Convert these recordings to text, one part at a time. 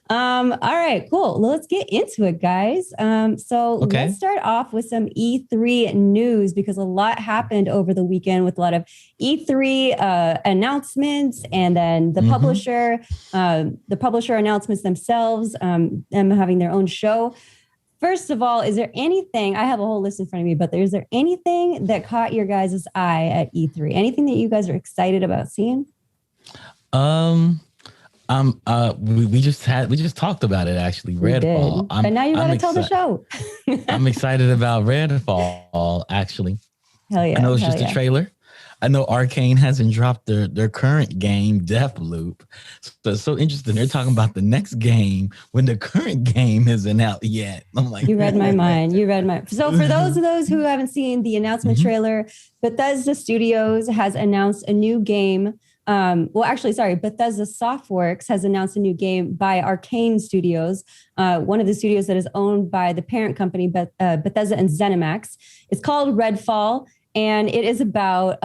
All right, cool. Well, let's get into it, guys. So let's Okay. start off with some E3 news because a lot happened over the weekend with a lot of E3 announcements, and then Mm-hmm. the publisher announcements themselves, them having their own show. First of all, is there anything? I have a whole list in front of me, but is there anything that caught your guys' eye at E3? Anything that you guys are excited about seeing? Um, we just talked about it actually. We Redfall. did, but now you got I'm to tell the excited. show. I'm excited about Redfall. Actually, Hell I yeah, know it's hell just a yeah. trailer. I know Arcane hasn't dropped their current game, Deathloop. So it's so interesting. They're talking about the next game when the current game isn't out yet. I'm like, You read my mind. You read my. So for those of Mhm. those who haven't seen the announcement Mhm. trailer, Bethesda Studios has announced a new game. Well, actually, sorry, Bethesda Softworks has announced a new game by Arcane Studios, one of the studios that is owned by the parent company, Bethesda and ZeniMax. It's called Redfall, and it is about.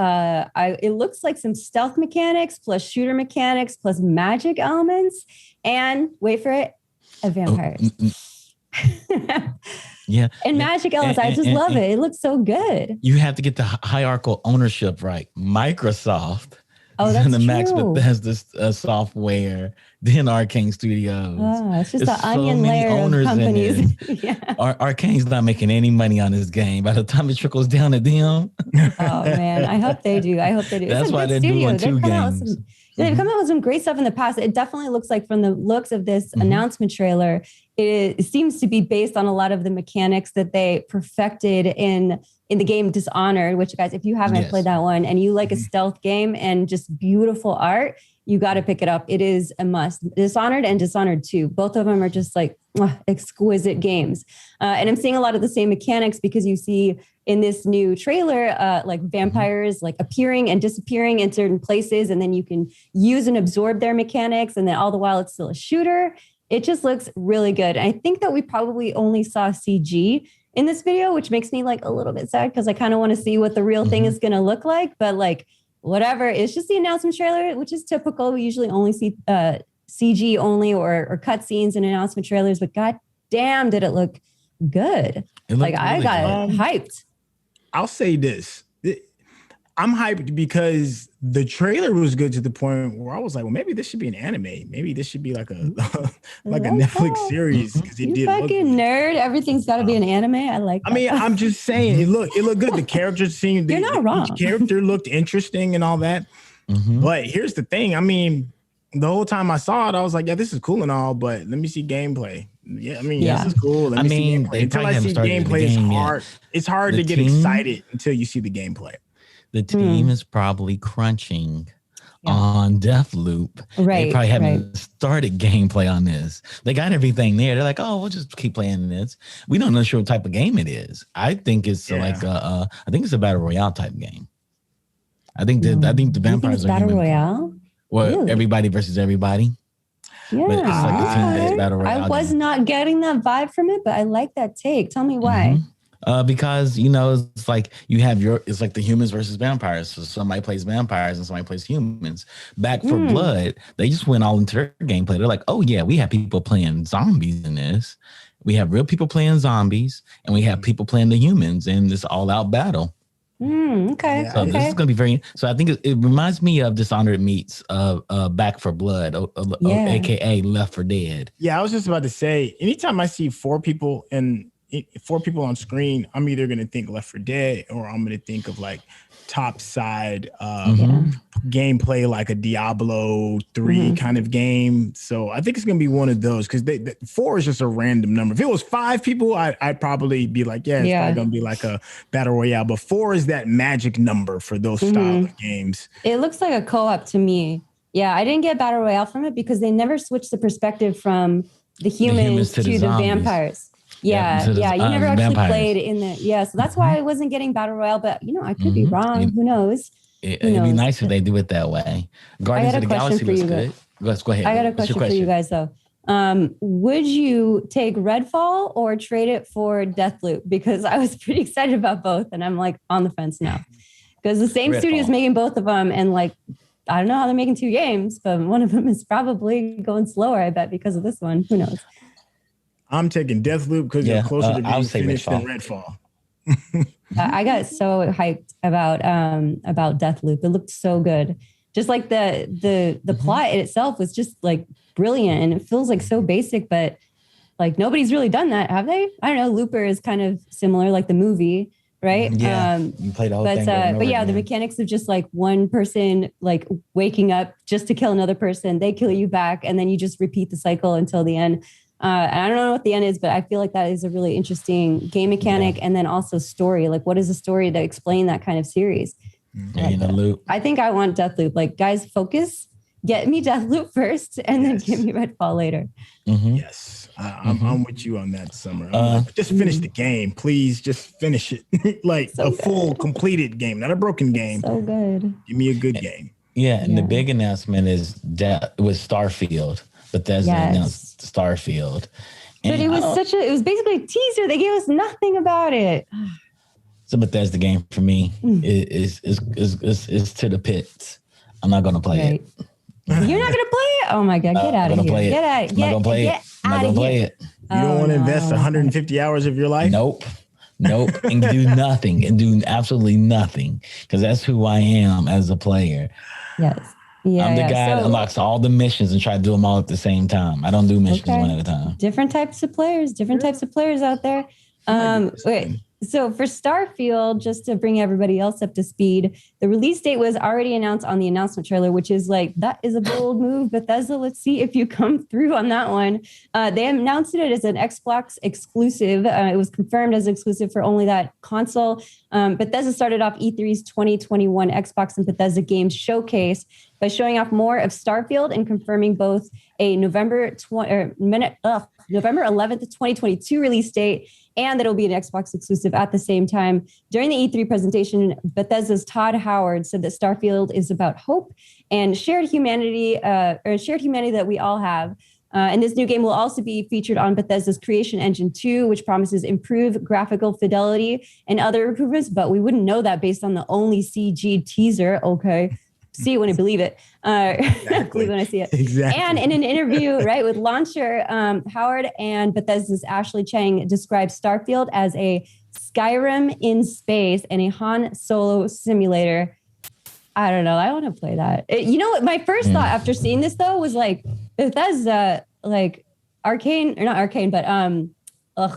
It looks like some stealth mechanics plus shooter mechanics plus magic elements, and wait for it, a Oh, vampire. yeah, And yeah. Magic Ellis, I just love And it. It looks so good. you have to get the hierarchical ownership right. Microsoft, Oh, that's ZeniMax, true. Bethesda software, then Arcane Studios. Oh, it's just There's the so onion many layer of owners in companies. this. Yeah. Arcane's not making any money on this game. By the time it trickles down to them, Oh man, I hope they do. I hope they do. It's a that's why good they're doing studio. two games. They've Mm-hmm. come out with some great stuff in the past. It definitely looks like from the looks of this Mm-hmm. announcement trailer, it seems to be based on a lot of the mechanics that they perfected in the game Dishonored, which guys, if you haven't played Yes. that one and you like a Mhm. stealth game and just beautiful art, you got to pick it up. It is a must. Dishonored and Dishonored 2, both of them are just like exquisite games. And I'm seeing a lot of the same mechanics because you see in this new trailer, like vampires like appearing and disappearing in certain places, and then you can use and absorb their mechanics, and then all the while it's still a shooter. It just looks really good. I think that we probably only saw CG in this video, which makes me like a little bit sad because I kind of want to see what the real thing Mm-hmm. is going to look like. But like, whatever, it's just the announcement trailer, which is typical. We usually only see CG only or cut scenes in announcement trailers, but god damn, did it look good. It Like looked I really got good. hyped. I'll say this. I'm hyped because the trailer was good to the point where I was like, well, maybe this should be an anime. Maybe this should be like a like a Netflix series Mhm. because it You did look fucking good. nerd. Everything's got to be an anime. I like that. I mean, I'm just saying it looked good. The characters seemed You're not wrong. each character looked interesting and all that. Mhm. But here's the thing. I mean, the whole time I saw it, I was like, yeah, this is cool and all, but let me see gameplay. Yeah, I mean, Yeah. this is cool. Let I me see mean, gameplay. they Until probably I haven't see started the gameplay, it's game hard. yet. It's hard The to get team, excited until you see the gameplay. the team is probably crunching Yeah. on Deathloop. They Right, probably haven't right. started gameplay on this. They got everything there. They're like, oh, we'll just keep playing this. We don't know sure what type of game it is. I think it's like I think it's a battle royale type game. I think the You think it's vampires are battle human. royale? Well, Really? everybody versus everybody. Yeah. But it's like a team-based Okay. battle I royale was game. not getting that vibe from it, but I like that take. Tell me why. Because it's like it's like the humans versus vampires. So somebody plays vampires and somebody plays humans. Back for Blood, they just went all into their gameplay. They're like, oh yeah, we have people playing zombies in this. We have real people playing zombies, and we have people playing the humans in this all-out battle. Okay. Yeah, So Okay. this is going to be very. So I think it reminds me of Dishonored meets Back for Blood, Yeah. aka Left for Dead. Yeah, I was just about to say, anytime I see four people on screen, I'm either gonna think Left 4 Dead or I'm gonna think of like top side gameplay, like a Diablo 3 kind of game. So I think it's gonna be one of those because four is just a random number. If it was five people, I'd probably be like, yeah, it's probably gonna be like a battle royale. But four is that magic number for those style of games. It looks like a co-op to me. Yeah, I didn't get battle royale from it because they never switched the perspective from the humans to the zombies. vampires. Yeah, you never actually played in the so that's why I wasn't getting battle royale. But I could be wrong. Who knows? It'd be nice if they do it that way. Guardians of the Galaxy looks good. Let's go ahead. I got a question for you guys though. Would you take Redfall or trade it for Deathloop? Because I was pretty excited about both, and I'm like on the fence now. Because the same studio is making both of them, and like I don't know how they're making 2 games, but one of them is probably going slower, I bet, because of this one. Who knows? I'm taking Deathloop because you're closer to being finished than Redfall. I got so hyped about Deathloop. It looked so good. Just like the plot itself was just like brilliant, and it feels like so basic, but like nobody's really done that, have they? I don't know. Looper is kind of similar, like the movie, right? Yeah, you played the whole thing. But yeah, the mechanics of just like one person like waking up just to kill another person, they kill you back, and then you just repeat the cycle until the end. And I don't know what the end is, but I feel like that is a really interesting game mechanic, and then also story. Like, what is a story to explain that kind of series? Loop. I think I want Deathloop. Like, guys, focus. Get me Deathloop first, and then give me Redfall later. Yes, I'm with you on that, Summer. Just finish the game, please. Just finish it, like so full completed game, not a broken game. So good. Give me a good game. Yeah, and the big announcement is was Starfield. Bethesda announced Starfield, but it was it was basically a teaser. They gave us nothing about it. It's a Bethesda game for me. Is to the pits. I'm not gonna play it. You're not gonna play it? Oh my God, get out of here. Get out. I'm not gonna play it. I'm not gonna play it. You don't want to invest 150 hours of your life? Nope. And do nothing and do absolutely nothing, because that's who I am as a player. Yes. Yeah, I'm the guy that unlocks all the missions and try to do them all at the same time. I don't do missions one at a time. Different types of players out there. Wait. So for Starfield, just to bring everybody else up to speed, the release date was already announced on the announcement trailer, which is like, that is a bold move, Bethesda. Let's see if you come through on that one. They announced it as an Xbox exclusive. It was confirmed as exclusive for only that console. Bethesda started off E3's 2021 Xbox and Bethesda Games Showcase by showing off more of Starfield and confirming both a November 11th, 2022 release date, and that it'll be an Xbox exclusive at the same time. During the E3 presentation, Bethesda's Todd Howard said that Starfield is about hope and shared humanity that we all have. And this new game will also be featured on Bethesda's Creation Engine 2, which promises improved graphical fidelity and other improvements, but we wouldn't know that based on the only CG teaser. Okay. See it when I believe it. Believe when I see it. Exactly. And in an interview, with launcher, Howard and Bethesda's Ashley Chang described Starfield as a Skyrim in space and a Han Solo simulator. I don't know. I want to play that. My first thought after seeing this though was like Bethesda, like Arcane, or not Arcane, but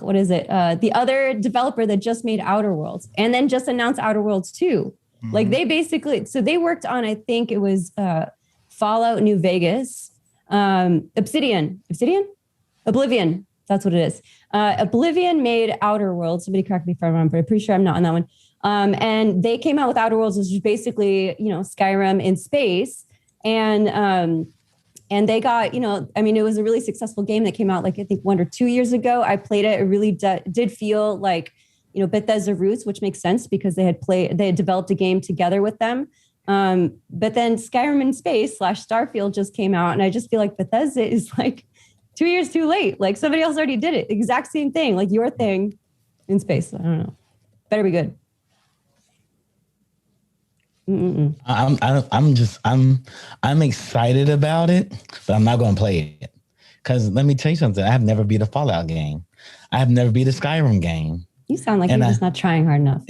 what is it? The other developer that just made Outer Worlds and then just announced Outer Worlds 2. Like they basically, so they worked on, I think it was Fallout New Vegas, Oblivion. That's what it is. Oblivion made Outer Worlds. Somebody correct me if I'm wrong, but I'm pretty sure I'm not on that one. And they came out with Outer Worlds, which is basically, Skyrim in space. And they got, it was a really successful game that came out like, I think 1 or 2 years ago. I played it. It really did feel like, Bethesda roots, which makes sense because they had developed a game together with them. But then Skyrim in space / Starfield just came out. And I just feel like Bethesda is like 2 years too late. Like somebody else already did it. Exact same thing, like your thing in space. I don't know. Better be good. I'm excited about it, but I'm not going to play it. Because let me tell you something. I have never beat a Fallout game. I have never beat a Skyrim game. You sound like you're just not trying hard enough.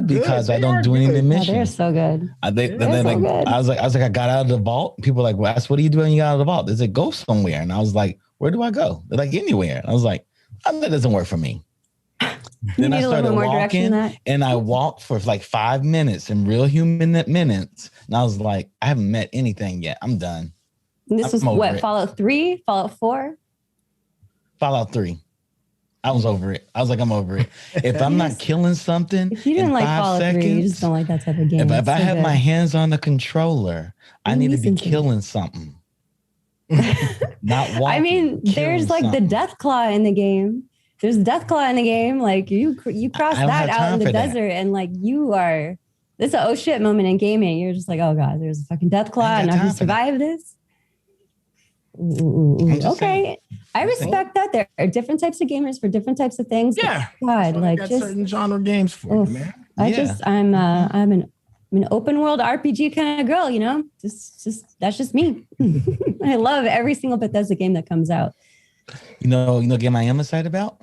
Because I don't do any of the missions. They're so good. I was like, I got out of the vault. People were like, well, what are you doing when you got out of the vault? They said, go somewhere. And I was like, where do I go? They're like, anywhere. And I was like, that doesn't work for me. Then I started walking, and I walked for like 5 minutes in real human minutes. And I was like, I haven't met anything yet. I'm done. And this was what, Fallout 3, Fallout 4? Fallout 3. I was over it. I was like, I'm over it. If I'm not killing something, if you didn't like Fallout 3, you just don't like that type of game. If I have my hands on the controller, I need to be killing something. Not walking. I mean, there's like the Death Claw in the game. There's Death Claw in the game. Like you cross that out in the desert, and like you are. This is an oh shit moment in gaming. You're just like, oh god, there's a fucking Death Claw, and I can survive this. Okay, I respect that. There are different types of gamers for different types of things. Yeah, God, like got just certain genre games for you, man. I'm an I'm an open world RPG kind of girl, you know, that's just me. I love every single Bethesda game that comes out. You know, game I am excited about?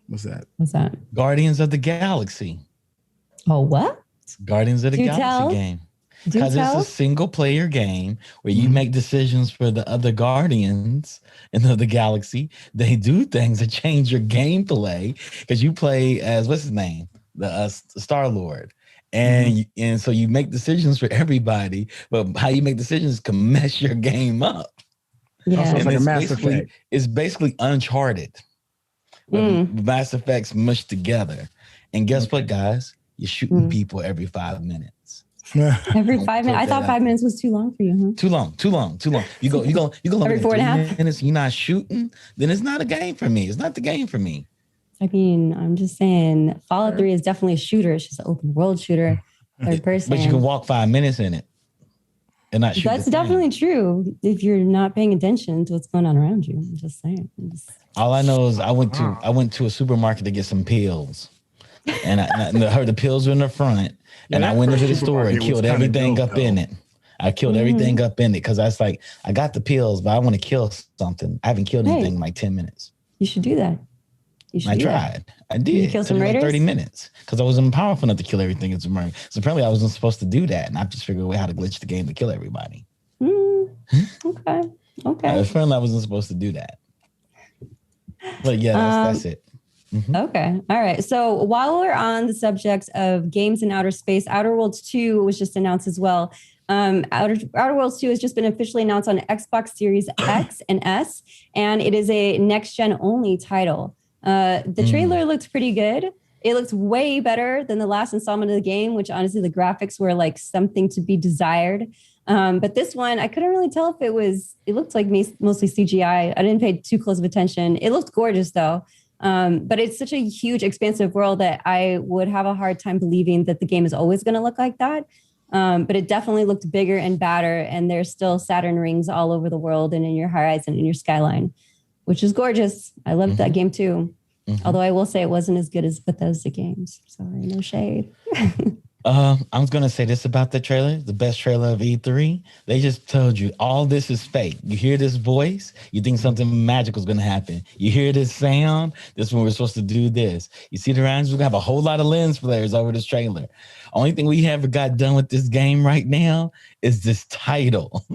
What's that? What's that? Guardians of the Galaxy. Oh, what? Guardians of the Galaxy game. Because it's a single player game where you make decisions for the other Guardians in the galaxy. They do things that change your gameplay because you play as, what's his name? The Star-Lord. And so you make decisions for everybody, but how you make decisions can mess your game up. Yeah. Also, it's like a Mass Effect. It's basically Uncharted. Mass Effects mushed together. And guess what, guys? You're shooting people every 5 minutes. Every 5 minutes. I thought 5 minutes was too long for you, huh? Too long. You go every 4.5 minutes. You're not shooting, then it's not a game for me. It's not the game for me. I mean, I'm just saying Fallout 3 is definitely a shooter. It's just an open world shooter, third person. But you can walk 5 minutes in it and not shoot. That's definitely true if you're not paying attention to what's going on around you. I'm just saying. All I know is I went to a supermarket to get some pills. And I heard the pills were in the front. And I went into the store and killed everything up in it. I killed everything up in it because I was like, I got the pills, but I want to kill something. I haven't killed anything in like 10 minutes. You should do that. I tried. I did. Did you kill some raiders? 30 minutes because I wasn't powerful enough to kill everything in Submarine. So apparently I wasn't supposed to do that. And I just figured out how to glitch the game to kill everybody. Okay. Apparently I wasn't supposed to do that. But yeah, that's it. Okay. All right. So while we're on the subject of games in outer space, Outer Worlds 2 was just announced as well. Outer Worlds 2 has just been officially announced on Xbox Series X and S, and it is a next-gen only title. The trailer looked pretty good. It looked way better than the last installment of the game, which honestly, the graphics were like something to be desired. But this one, I couldn't really tell if it looked like mostly CGI. I didn't pay too close of attention. It looked gorgeous though. But it's such a huge, expansive world that I would have a hard time believing that the game is always going to look like that. But it definitely looked bigger and badder, and there's still Saturn rings all over the world and in your horizon, in your skyline, which is gorgeous. I loved that game too. Although I will say it wasn't as good as Bethesda games. Sorry, no shade. I was going to say this about the trailer, the best trailer of E3. They just told you all this is fake. You hear this voice, you think something magical is going to happen. You hear this sound, this is when we're supposed to do this. You see the rounds, we're going to have a whole lot of lens flares over this trailer. Only thing we haven't got done with this game right now is this title.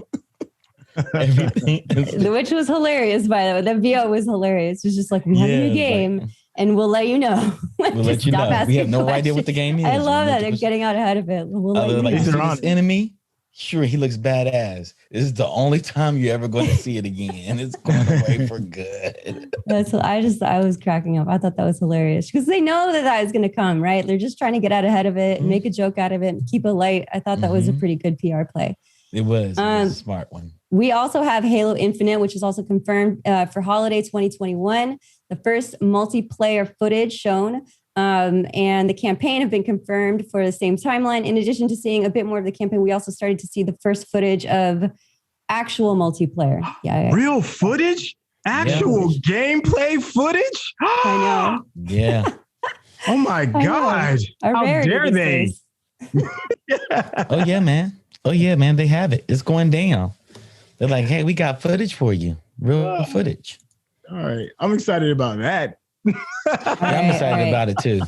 Which was hilarious, by the way. The VO was hilarious. It was just like, we have a new game. And we'll let you know. We'll let you know. We have no idea what the game is. I love that they're getting out ahead of it. We'll let you know. Is this enemy? Sure, he looks badass. This is the only time you're ever going to see it again. It's going away for good. I was cracking up. I thought that was hilarious because they know that is going to come, right? They're just trying to get out ahead of it, make a joke out of it, and keep it light. I thought that was a pretty good PR play. It was a smart one. We also have Halo Infinite, which is also confirmed for holiday 2021. The first multiplayer footage shown and the campaign have been confirmed for the same timeline. In addition to seeing a bit more of the campaign, we also started to see the first footage of actual multiplayer. Yeah, real footage? Actual gameplay footage? I know. Yeah. Oh my God. How dare they? Oh yeah, man. They have it. It's going down. They're like, hey, we got footage for you. Real footage. All right. I'm excited about that. I'm excited about it too.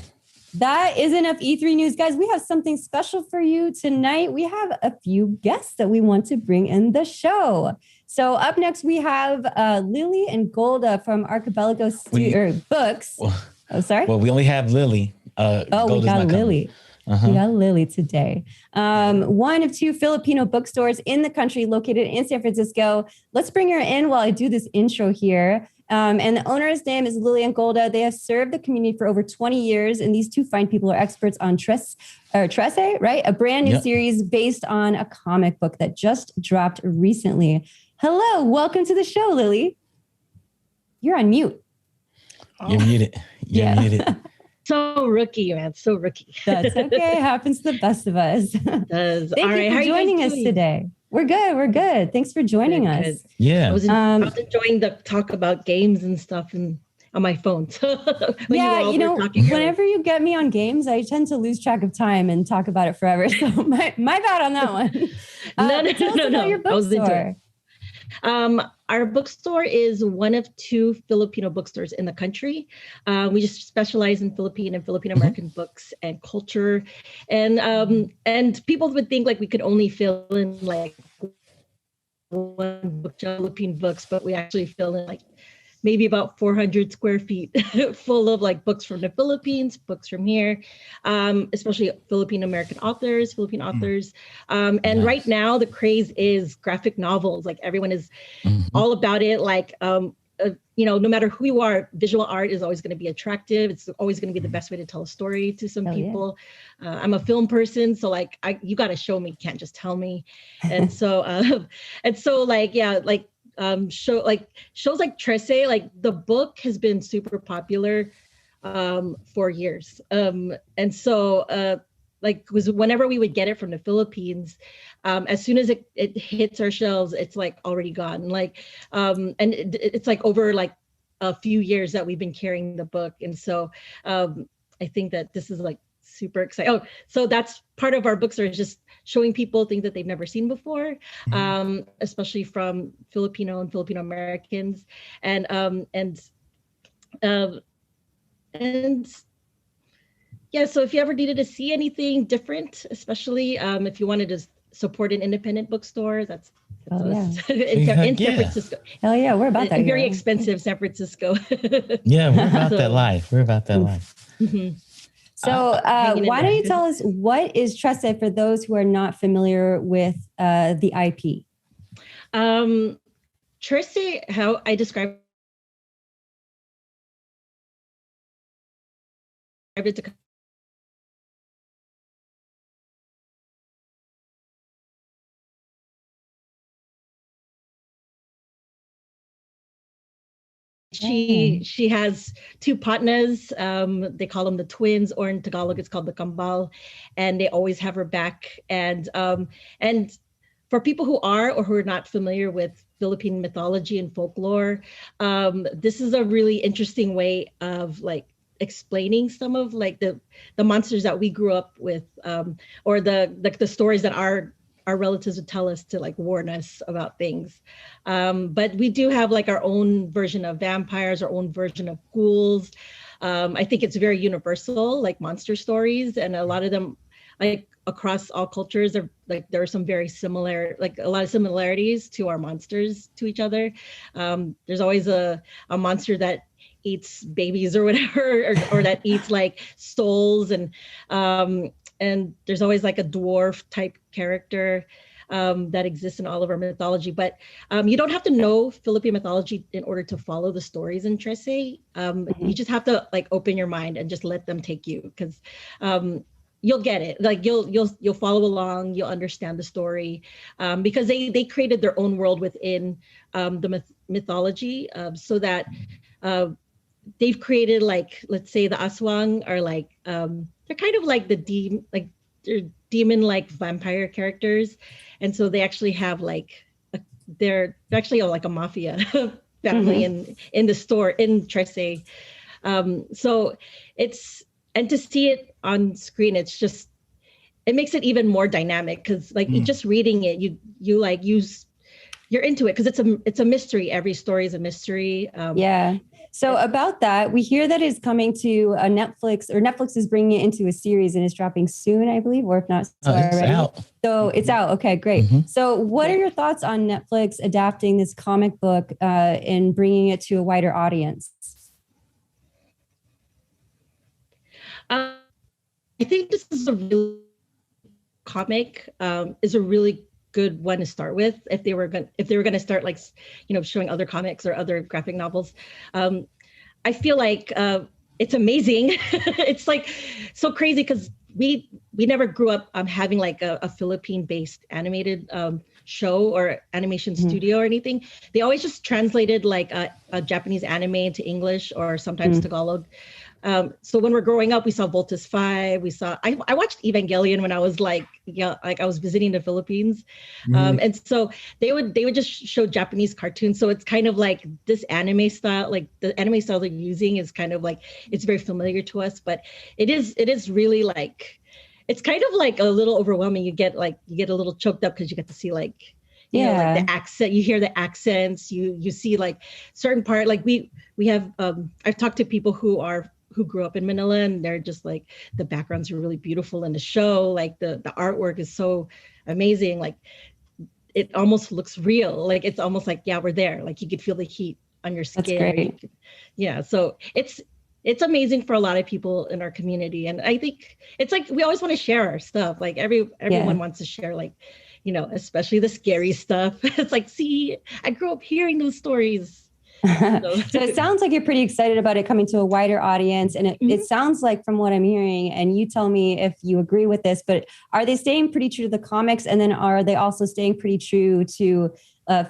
That is enough E3 news, guys. We have something special for you tonight. We have a few guests that we want to bring in the show. So up next, we have Lily and Golda from Arkipelago Books. Sorry? Well, we only have Lily. We got Lily. We got Lily today. One of two Filipino bookstores in the country located in San Francisco. Let's bring her in while I do this intro here. And the owner's name is Lily and Golda. They have served the community for over 20 years. And these two fine people are experts on Trese, right? A brand new series based on a comic book that just dropped recently. Hello, welcome to the show, Lily. You're on mute. You're muted. You're muted. So rookie, man. So rookie. That's okay. Happens to the best of us. It does. Thank you for joining us today. We're good. Thanks for joining us. Yeah. I was enjoying the talk about games and stuff. And on my phone. So when yeah, you were talking whenever you get me on games, I tend to lose track of time and talk about it forever. So my bad on that one. No. Your I was into bookstore. it. Our bookstore is one of 2 Filipino bookstores in the country. We just specialize in Filipino and Filipino American books and culture. And people would think like we could only fill in like one book, Philippine books, but we actually fill in like maybe about 400 square feet full of like books from the Philippines, books from here, especially Filipino American authors, Philippine authors. And right now the craze is graphic novels. Like everyone is all about it. Like, no matter who you are, visual art is always going to be attractive. It's always going to be the best way to tell a story to some people. Yeah. I'm a film person, so like you got to show me, can't just tell me. And so shows like Trese, like the book has been super popular for years. And so was whenever we would get it from the Philippines, as soon as it hits our shelves, it's like already gone. Like, and it's like over like a few years that we've been carrying the book. And so I think that this is like super exciting. Oh, so that's part of our bookstore, is just showing people things that they've never seen before, especially from Filipino and Filipino Americans. And yeah, so if you ever needed to see anything different, especially if you wanted to support an independent bookstore, that's in San Francisco. Hell yeah, we're about that. Very expensive San Francisco. Yeah, we're about that life. We're about that life. Mm-hmm. So why don't you tell us, what is Trese for those who are not familiar with the IP? Trese, how I describe it to She has 2 partners. They call them the twins, or in Tagalog it's called the kambal, and they always have her back. And for people who are or who are not familiar with Philippine mythology and folklore, this is a really interesting way of like explaining some of like the monsters that we grew up with, or the stories that our relatives would tell us to like warn us about things. But we do have like our own version of vampires, our own version of ghouls. I think it's very universal, like monster stories, and a lot of them, like across all cultures, are like there are some very similar, like a lot of similarities to our monsters to each other. There's always a monster that eats babies or whatever, or that eats like souls, and there's always like a dwarf type character that exists in all of our mythology. But you don't have to know Philippine mythology in order to follow the stories in Trese. You just have to like open your mind and just let them take you, because you'll get it. Like you'll follow along, you'll understand the story, because they created their own world within the mythology, so that they've created, like, let's say the aswang are like they're kind of like they're demon-like vampire characters, and so they actually have like they're actually like a mafia family in the store in Trese. So it's, and to see it on screen, it makes it even more dynamic, because like just reading it, you're into it, because it's a mystery. Every story is a mystery. So about that, we hear that it's coming to a Netflix, or Netflix is bringing it into a series and it's dropping soon, I believe, or if not already. Out. So it's out. Okay, great. So what are your thoughts on Netflix adapting this comic book and bringing it to a wider audience? I think this is a real comic, is a really good one to start with if they were going to start like showing other comics or other graphic novels. I feel like it's amazing. It's like so crazy, because we never grew up having like a Philippine based animated show or animation studio or anything. They always just translated like a Japanese anime into English or sometimes Tagalog. So when we're growing up, we saw Voltus 5. I watched Evangelion when I was like I was visiting the Philippines. And so they would just show Japanese cartoons. So it's kind of like this anime style, like the anime style they're using is kind of like, it's very familiar to us, but it is really like, it's kind of like a little overwhelming. You get a little choked up because you get to see like, you know, like the accent, you hear the accents, you see like certain part, like we have, I've talked to people who grew up in Manila, and they're just like, the backgrounds are really beautiful in the show. Like the artwork is so amazing. Like it almost looks real. Like it's almost like, yeah, we're there. Like you could feel the heat on your skin. That's great. Yeah. So it's amazing for a lot of people in our community. And I think it's like, we always want to share our stuff. Like everyone wants to share, like, you know, especially the scary stuff. It's like, see, I grew up hearing those stories. So it sounds like you're pretty excited about it coming to a wider audience. And it sounds like, from what I'm hearing, and you tell me if you agree with this, but are they staying pretty true to the comics? And then are they also staying pretty true to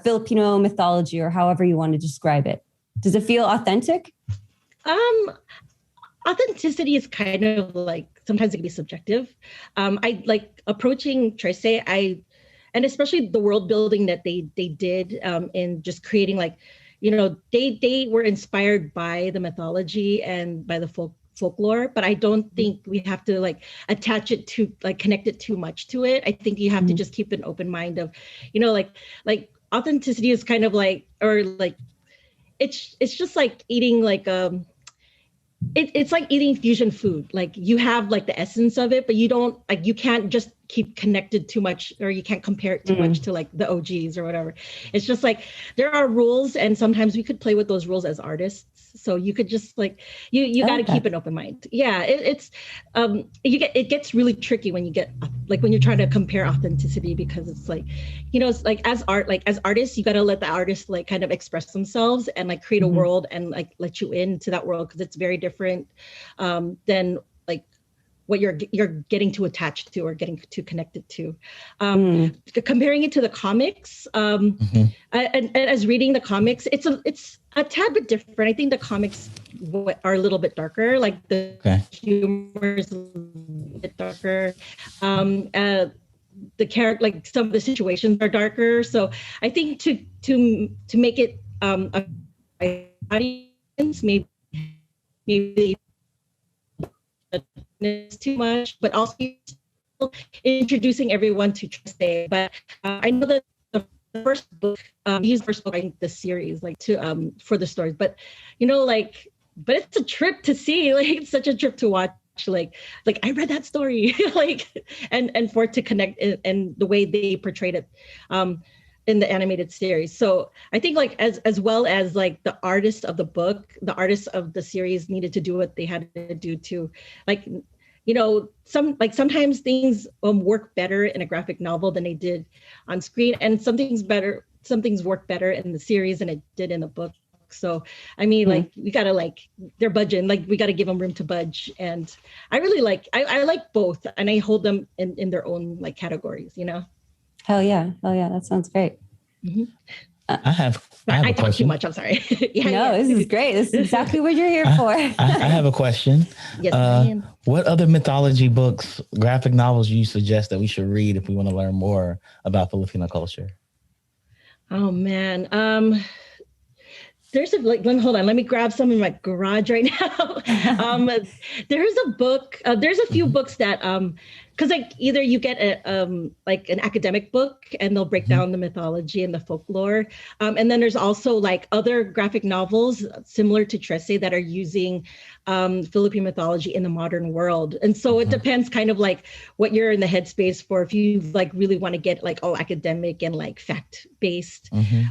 Filipino mythology, or however you want to describe it? Does it feel authentic? Authenticity is kind of like, sometimes it can be subjective. I like approaching Trese, and especially the world building that they did in just creating, like, you know, they were inspired by the mythology and by the folklore, but I don't think we have to like attach it to, like, connect it too much to it. I think you have to just keep an open mind of, you know, like authenticity is kind of like, or like, it's just like eating like it's like eating fusion food. Like you have like the essence of it, but you don't, like, you can't just keep connected too much, or you can't compare it too much to like the OGs or whatever. It's just like, there are rules, and sometimes we could play with those rules as artists. So you could just like, you got to keep an open mind. Yeah. It gets really tricky when you get, like, when you're trying to compare authenticity, because it's like, you know, it's like as artists, you got to let the artists like kind of express themselves and like create a world and like let you into that world. Cause it's very different than like what you're getting too attached to or getting too connected to. Comparing it to the comics, and as reading the comics, it's a tad bit different. I think the comics are a little bit darker, like the humor is a little bit darker. The character, like some of the situations are darker. So I think to make it a audience, maybe it's too much, but also introducing everyone to Trese. But I know that the first book, he's the first book in the series, like to for the stories. But you know, like, but it's a trip to see. Like, it's such a trip to watch. Like I read that story, like, and for it to connect and the way they portrayed it. In the animated series. So I think like as well as like the artist of the book, the artists of the series needed to do what they had to do to, like, you know, sometimes things work better in a graphic novel than they did on screen, and some things work better in the series than it did in the book. So I mean, like, we gotta, like, they're budging, like, we gotta give them room to budge. And I really like, I like both, and I hold them in their own like categories, you know. Hell yeah. That sounds great. I have a talk question. Too much. I'm sorry. This is great. This is exactly what you're here for. I have a question. Yes, what other mythology books, graphic novels, you suggest that we should read if we want to learn more about Filipino culture? Oh man. There's hold on, let me grab some in my garage right now. There's a book, there's a few books that, because like either you get like an academic book and they'll break down the mythology and the folklore. And then there's also like other graphic novels similar to Trese that are using Philippine mythology in the modern world. And so it depends kind of like what you're in the headspace for. If you like really want to get like all academic and like fact based,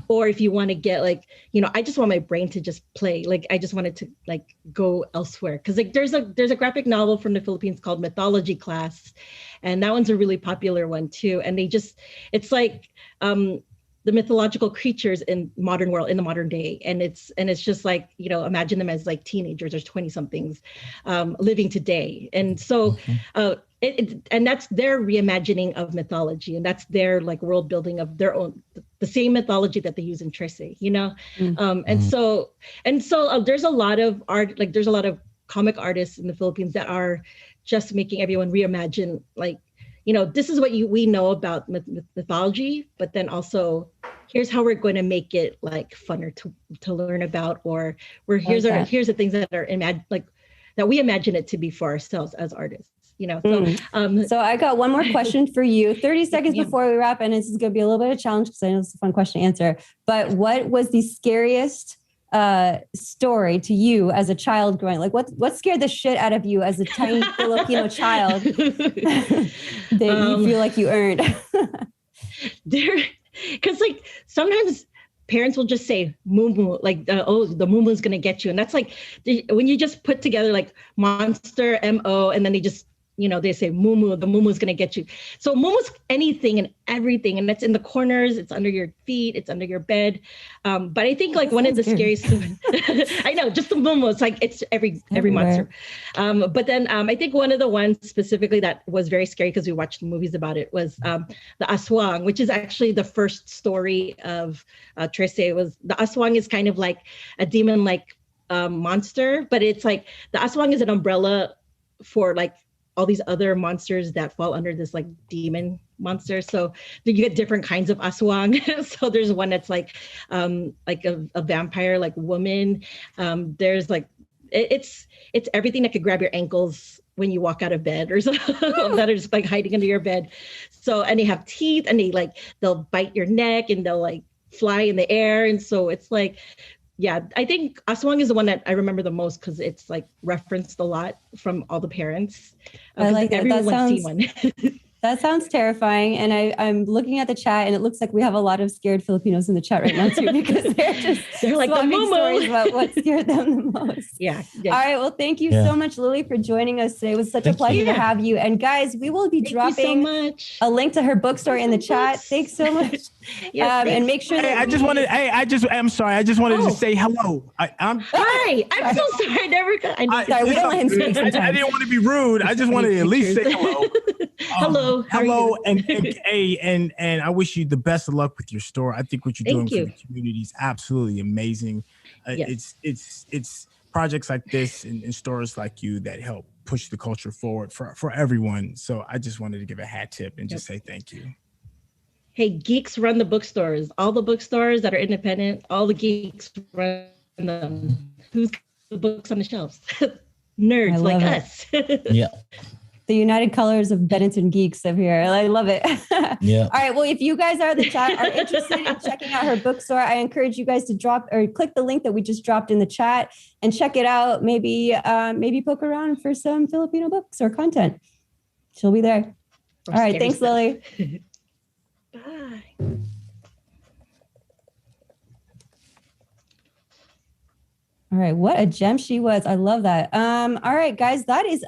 or if you want to get like, you know, I just want my brain to just play. Like I just wanted to like go elsewhere. Cause like there's a graphic novel from the Philippines called Mythology Class. And that one's a really popular one too. And it's like the mythological creatures in the modern day. And it's just like, you know, imagine them as like teenagers or 20 somethings living today. And so and that's their reimagining of mythology, and that's their like world building of their own, the same mythology that they use in Trese, you know. And so there's a lot of art, like there's a lot of comic artists in the Philippines that are just making everyone reimagine, like, you know, this is what we know about mythology, but then also here's how we're going to make it like funner to learn about, or here's the things that are that we imagine it to be for ourselves as artists, you know. So I got one more question for you, 30 seconds before we wrap, and this is going to be a little bit of a challenge because I know it's a fun question to answer. But what was the scariest story to you as a child growing? Like what scared the shit out of you as a tiny Filipino child that you feel like you earned? Because like sometimes parents will just say "mumu," like the mumu is gonna get you, and that's like when you just put together like monster MO, and then they just, you know, they say mumu, the mumu is gonna get you. So mumu's anything and everything, and that's in the corners, it's under your feet, it's under your bed. But I think like one of the scariest I know, just the mumu, it's like it's every monster. But then I think one of the ones specifically that was very scary because we watched movies about it was the aswang, which is actually the first story of Trese. Was the aswang is kind of like a demon like monster, but it's like the aswang is an umbrella for like all these other monsters that fall under this like demon monster. So you get different kinds of aswang. So there's one that's like a vampire like woman. There's like it's everything that could grab your ankles when you walk out of bed or something that are just like hiding under your bed. So, and they have teeth, and they'll bite your neck, and they'll like fly in the air. And so it's like, yeah, I think aswang is the one that I remember the most because it's like referenced a lot from all the parents. I like that. Everyone's seen one. That sounds terrifying. And I'm looking at the chat, and it looks like we have a lot of scared Filipinos in the chat right now too, because they're like swapping stories about what scared them the most. Yeah. All right. Well, thank you so much, Lily, for joining us today. It was such a pleasure to have you. And guys, we will be dropping a link to her bookstore in the chat. Thanks so much. And make sure that I'm sorry. I just wanted to say hello. Hi. I'm so sorry. I never got. Sorry, we don't let him speak sometimes. I didn't want to be rude. I just wanted to at least say hello. Hello, and I wish you the best of luck with your store. I think what you're doing for the community is absolutely amazing. It's projects like this and stores like you that help push the culture forward for everyone. So I just wanted to give a hat tip and just say thank you. Hey, geeks run the bookstores. All the bookstores that are independent, all the geeks run them. Who's got the books on the shelves? Nerds like us. Yeah. The United Colors of Bennington Geeks up here. I love it. Yeah. All right. Well, if you guys are interested in checking out her bookstore, I encourage you guys to drop or click the link that we just dropped in the chat and check it out. Maybe poke around for some Filipino books or content. She'll be there. All right. Thanks, Lily. Bye. All right, what a gem she was. I love that. All right, guys, that is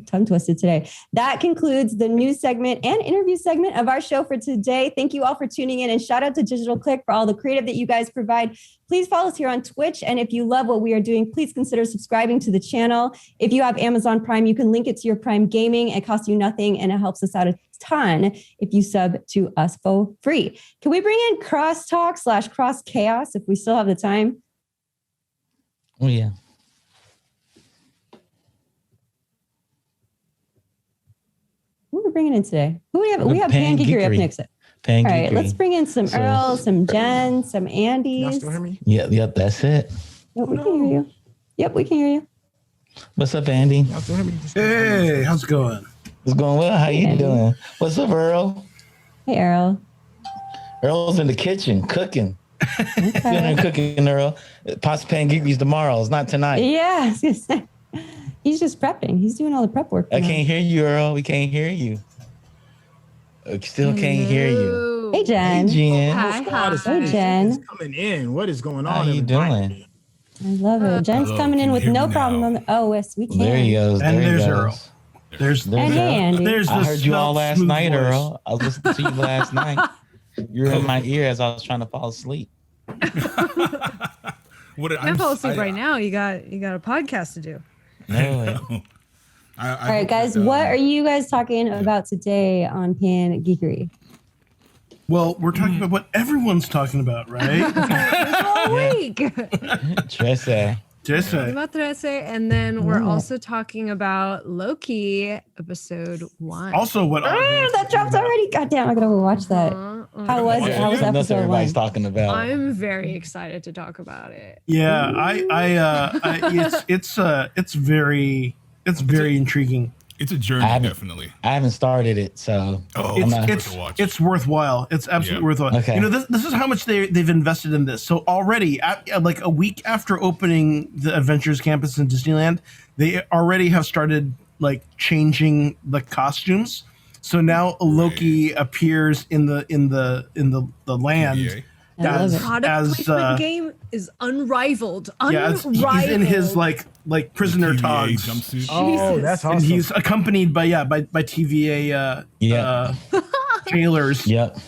tongue twisted today. That concludes the news segment and interview segment of our show for today. Thank you all for tuning in, and shout out to Digital Click for all the creative that you guys provide. Please follow us here on Twitch, and if you love what we are doing, please consider subscribing to the channel. If you have Amazon Prime, you can link it to your Prime Gaming. It costs you nothing, and it helps us out a ton if you sub to us for free. Can we bring in crosstalk / cross chaos if we still have the time? Oh, yeah. Who are we bringing in today? Who we have? We have Pangeekery up next. All right, let's bring in some Earl, some Jen, some Andy. Y'all still hear me? Yep, that's it. Yep, we can hear you. Yep, we can hear you. What's up, Andy? Y'all still hear me? Hey, how's it going? It's going well. How you doing? What's up, Earl? Hey, Earl. Earl's in the kitchen cooking. Okay. Cooking, Earl. Pasta Pangeekery's tomorrow. It's not tonight. Yeah, he's just prepping. He's doing all the prep work. I can't hear you, Earl. We can't hear you. Still can't hear you. Hey, Jen. Hey, Jen. Hey, Jen. It's coming in. What is going on? How you doing? I love it. Jen's coming in with no problem. Oh, yes, we can. There he goes. And there's he goes. Earl. There's and hey, Andy. There's I heard you all last night, voice. Earl. I was listening to you last night. You were in my ear as I was trying to fall asleep. You can't fall asleep right now. You got a podcast to do. No. All right, guys, what are you guys talking about today on Pan Geekery? Well, we're talking about what everyone's talking about, right? All week. Trese. Trese. About Trese, and then we're also talking about Loki episode 1. Also, what that dropped already. God damn, I gotta go watch that. How was it? How was That's episode everybody's 1? talking about. I'm very excited to talk about it. Yeah, it's very intriguing. It's a journey, definitely. I haven't started it, so it's worthwhile. It's absolutely worthwhile. Okay. You know, this is how much they've invested in this. So already, like a week after opening the Adventures Campus in Disneyland, they already have started like changing the costumes. So now Loki appears in the land. Product placement game is unrivaled. He's in his like prisoner togs jumpsuit. Oh, that's awesome. And he's accompanied by TVA jailers. Yep.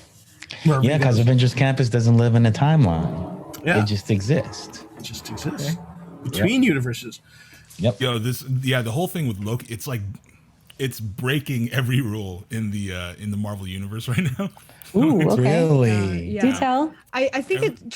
Yeah, because Avengers Campus doesn't live in a timeline. Yeah. It just exists. Between universes. Yep. Yo, the whole thing with Loki, it's like it's breaking every rule in the Marvel universe right now. Ooh, okay. Really? Do tell. I think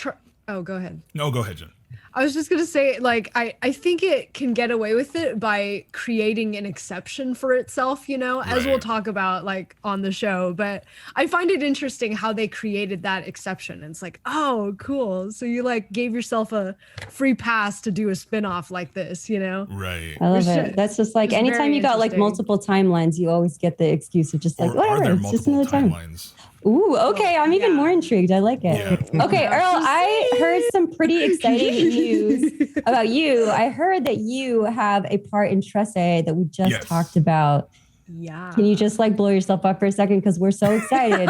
go ahead. No, go ahead, Jen. I was just gonna say, like, I think it can get away with it by creating an exception for itself, you know, as we'll talk about like on the show. But I find it interesting how they created that exception. And it's like, oh, cool. So you like gave yourself a free pass to do a spinoff like this, you know? Right. I love it. That's just like anytime you got like multiple timelines, you always get the excuse of just like, whatever, it's just another timeline. Ooh, okay. I'm even more intrigued. I like it. Yeah. Okay, Earl, I heard some pretty exciting news about you. I heard that you have a part in Trese that we just talked about. Yeah. Can you just like blow yourself up for a second? Because we're so excited.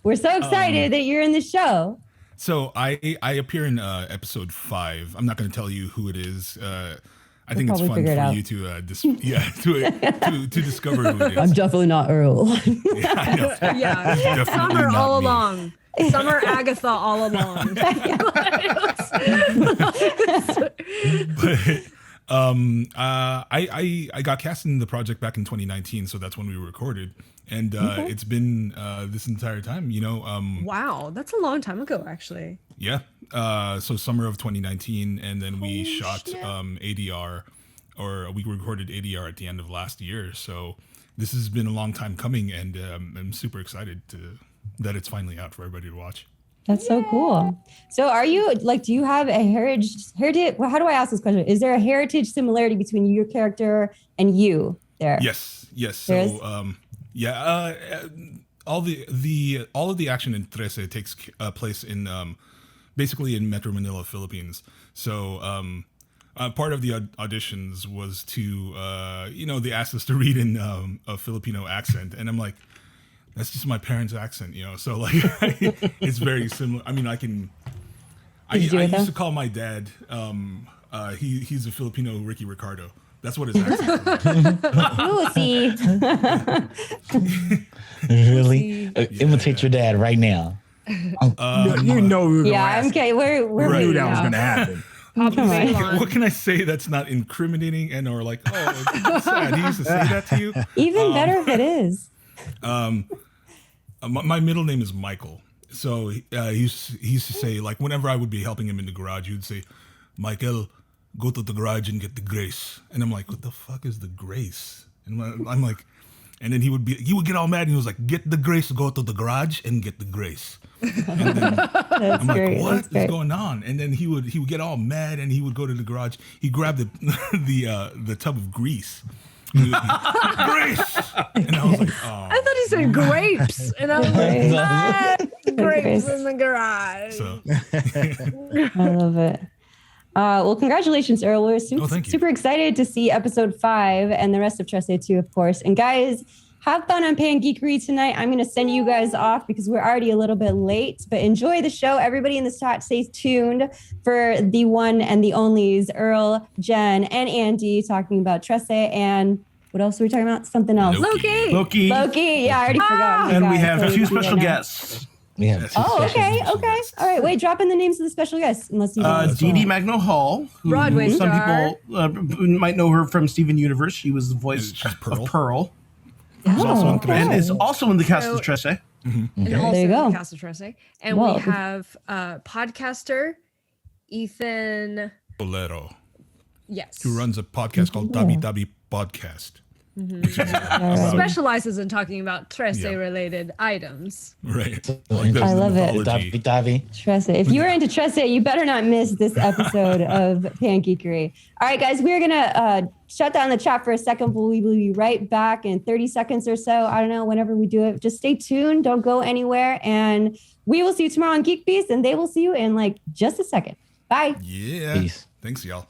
We're so excited that you're in the show. So I appear in episode 5. I'm not going to tell you who it is. I think it's fun for you to discover who it is. I'm definitely not Earl. I know. Yeah, Summer all along. Summer Agatha all along. But I got cast in the project back in 2019, so that's when we recorded, and it's been this entire time, you know. Wow, that's a long time ago, actually. Yeah. So summer of 2019, and then we shot ADR, or we recorded ADR at the end of last year. So this has been a long time coming, and I'm super excited that it's finally out for everybody to watch. That's so cool. So are you like, do you have a heritage? Well, how do I ask this question? Is there a heritage similarity between your character and you there? Yes. So, all of the action in Trese takes place in basically in Metro Manila, Philippines. So part of the auditions was to they asked us to read in a Filipino accent, and I'm like, that's just my parents' accent, you know. So like, it's very similar. I mean, I used to call my dad. He's a Filipino Ricky Ricardo. That's what his accent Lucy. Really? Imitate your dad right now. You know we were I'm okay. We're knew that was gonna happen. What can I say that's not incriminating and or like, oh, it's sad. He used to say that to you. Even better if it is. My middle name is Michael. So he used to say, like, whenever I would be helping him in the garage, he would say, Michael, go to the garage and get the grace. And I'm like, what the fuck is the grace? And I'm like, and then he would get all mad, and he was like, get the grace, go to the garage and get the grace. And then I'm like, what is going on? And then he would get all mad, and he would go to the garage. He grabbed the tub of grease. Grace! And I was like, oh. I thought he said grapes. And I was like, grapes in the garage. So. I love it. Well, congratulations, Earl. We're super excited to see episode 5 and the rest of Trese too, of course. And guys, have fun on Pan Geekery tonight. I'm going to send you guys off because we're already a little bit late, but enjoy the show. Everybody in the chat, stay tuned for the one and the onlys, Earl, Jen, and Andy talking about Trese. And what else are we talking about? Something else. Loki. Loki. Yeah, I already forgot. And we have 2 special guests. We have That's two his Oh, special okay, special okay. guests. All right, wait, drop in the names of the special guests, unless you Dee Dee Magno Hall, who Broadway some star. people might know her from Steven Universe. She was the voice She's of Pearl, Oh, and is also in the cast So- of Trese. And Okay. also There you go. in Casa Trese. And Well, we have podcaster Ethan. Bolero, Yes. who runs a podcast called Tabi Tabi Podcast. Which is, right. Specializes in talking about Trese Yeah. related items. right. I love it. mythology. Davi. Trese. If you are into Trese, you better not miss this episode of Pangeekery. All right, guys, we're gonna shut down the chat for a second, but we will be right back in 30 seconds or so. I don't know, whenever we do it. Just stay tuned. Don't go anywhere. And we will see you tomorrow on GeekBeast, and they will see you in like just a second. Bye. Yeah. Peace. Thanks, y'all.